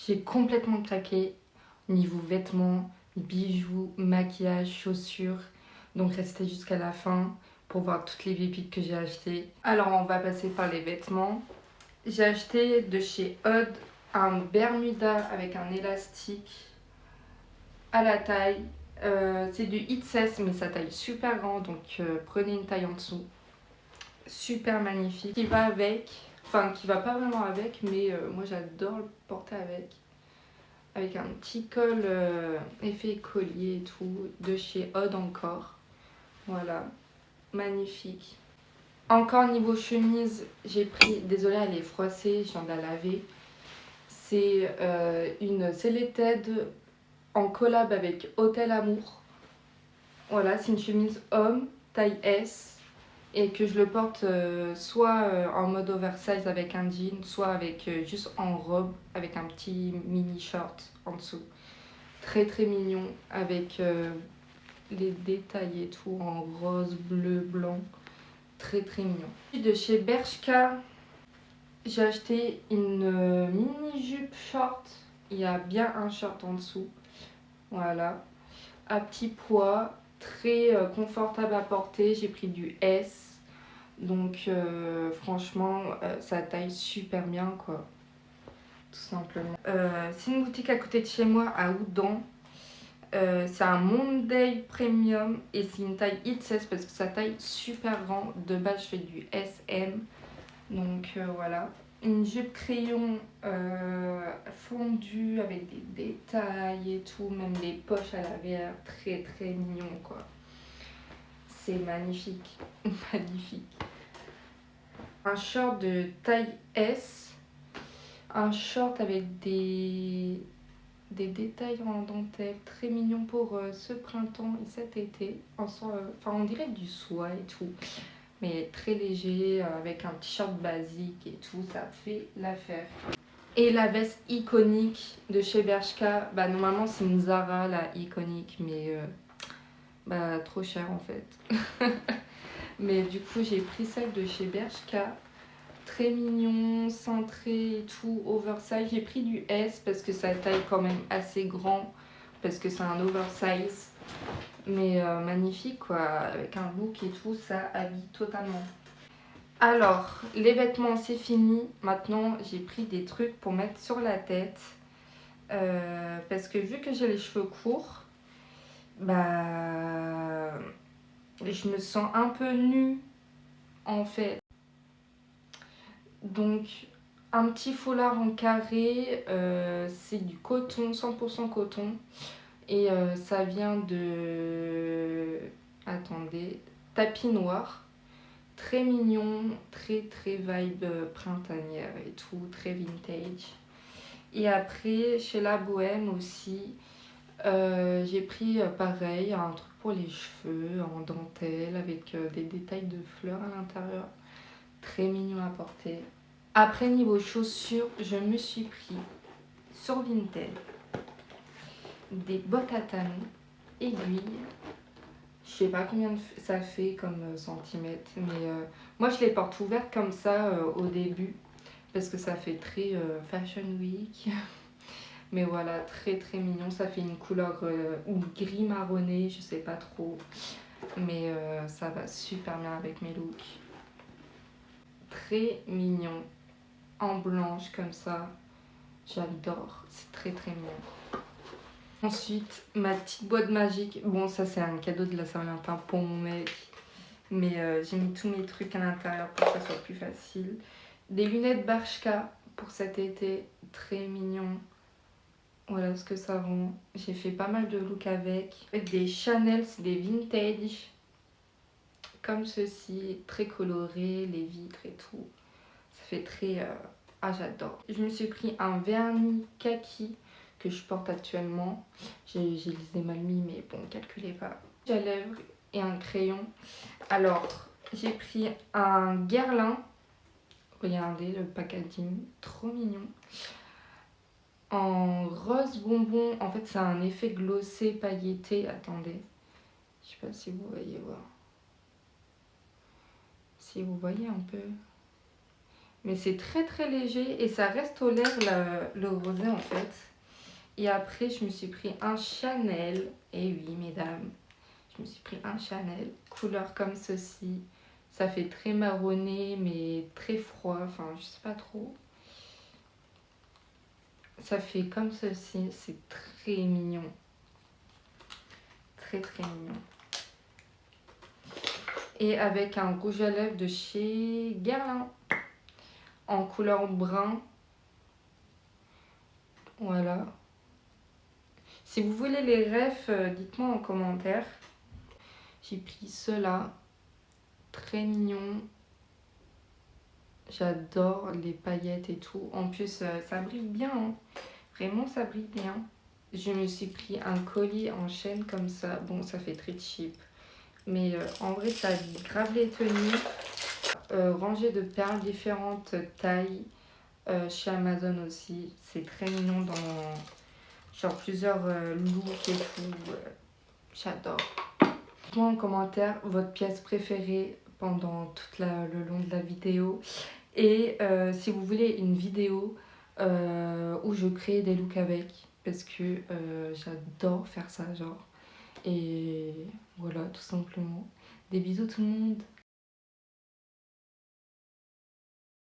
J'ai complètement craqué niveau vêtements, bijoux, maquillage, chaussures. Donc restez jusqu'à la fin pour voir toutes les pépites que j'ai achetées. Alors on va passer par les vêtements. J'ai acheté de chez Odd un Bermuda avec un élastique à la taille. C'est du XS mais sa taille super grand, donc prenez une taille en dessous. Super magnifique. Qui va avec, enfin qui va pas vraiment avec, mais moi j'adore le porter avec un petit col effet collier et tout, de chez Odd encore. Voilà, magnifique. Encore niveau chemise, j'ai pris, désolée elle est froissée, je viens de la laver. C'est une Selected en collab avec Hôtel Amour. Voilà, c'est une chemise homme, taille S. Et que je le porte soit en mode oversize avec un jean, soit avec juste en robe avec un petit mini short en dessous. Très très mignon avec les détails et tout en rose, bleu, blanc. Très très mignon. De chez Bershka, j'ai acheté une mini jupe short. Il y a bien un short en dessous. Voilà. À petit poids, très confortable à porter. J'ai pris du S. Donc franchement, ça taille super bien quoi. Tout simplement. C'est une boutique à côté de chez moi à Oudan. C'est un Monday Premium et c'est une taille XS parce que ça taille super grand. De base, je fais du SM. Donc voilà. Une jupe crayon fondue avec des détails et tout. Même les poches à l'arrière. Très très mignon quoi. C'est magnifique. Magnifique. Un short de taille S. Un short avec des détails en dentelle très mignons pour ce printemps et cet été. Enfin, on dirait du soie et tout, mais très léger avec un t-shirt basique et tout, ça fait l'affaire. Et la veste iconique de chez Bershka, bah normalement c'est une Zara la iconique, mais bah trop cher en fait. Mais du coup j'ai pris celle de chez Bershka. Très mignon, cintré et tout, oversize. J'ai pris du S parce que ça taille quand même assez grand, parce que c'est un oversize. Mais magnifique quoi, avec un look et tout, ça habille totalement. Alors, les vêtements c'est fini. Maintenant, j'ai pris des trucs pour mettre sur la tête. Parce que vu que j'ai les cheveux courts, bah, je me sens un peu nue en fait. Donc, un petit foulard en carré, c'est du coton, 100% coton. Et ça vient de... Attendez, tapis noir. Très mignon, très très vibe printanière et tout, très vintage. Et après, chez La Bohème aussi, j'ai pris pareil, un truc pour les cheveux en dentelle avec des détails de fleurs à l'intérieur. Très mignon à porter. Après, niveau chaussures, je me suis pris sur Vinted des bottes à talons aiguilles. Je sais pas combien ça fait comme centimètres, mais moi je les porte ouvertes comme ça au début parce que ça fait très Fashion Week. Mais voilà, très très mignon. Ça fait une couleur ou gris marronné, je sais pas trop, mais ça va super bien avec mes looks. Très mignon. En blanche comme ça, j'adore, c'est très très mignon. Ensuite, ma petite boîte magique, bon ça c'est un cadeau de la Saint-Valentin pour mon mec, mais j'ai mis tous mes trucs à l'intérieur pour que ça soit plus facile. Des lunettes Bershka pour cet été, très mignon. Voilà ce que ça rend. J'ai fait pas mal de looks avec. Des Chanel, c'est des vintage, comme ceci, très colorés, les vitres et tout. Ça fait très... Ah j'adore. Je me suis pris un vernis kaki que je porte actuellement. J'ai les ai mal mis mais bon, calculez pas. J'ai à lèvres et un crayon. Alors, j'ai pris un Guerlain. Regardez le packaging, trop mignon. En rose bonbon, en fait c'est un effet glossé pailleté. Attendez, je sais pas si vous voyez voir. Si vous voyez un peu. Mais c'est très très léger et ça restaure le rosé en fait. Et après, je me suis pris un Chanel. Et oui, mesdames, je me suis pris un Chanel, couleur comme ceci. Ça fait très marronné, mais très froid. Enfin, je sais pas trop. Ça fait comme ceci. C'est très mignon. Très très mignon. Et avec un rouge à lèvres de chez Guerlain. En couleur brun. Voilà. Si vous voulez les refs, dites-moi en commentaire. J'ai pris ceux-là. Très mignon. J'adore les paillettes et tout. En plus, ça brille bien. Hein. Vraiment, ça brille bien. Je me suis pris un collier en chaîne comme ça. Bon, ça fait très cheap. Mais en vrai, ça habille grave les tenues. Rangée de perles différentes tailles. Chez Amazon aussi. C'est très mignon dans genre plusieurs looks et tout. J'adore. Dites-moi en commentaire votre pièce préférée pendant le long de la vidéo. Et si vous voulez une vidéo où je crée des looks avec, parce que j'adore faire ça, genre. Et voilà, tout simplement. Des bisous tout le monde.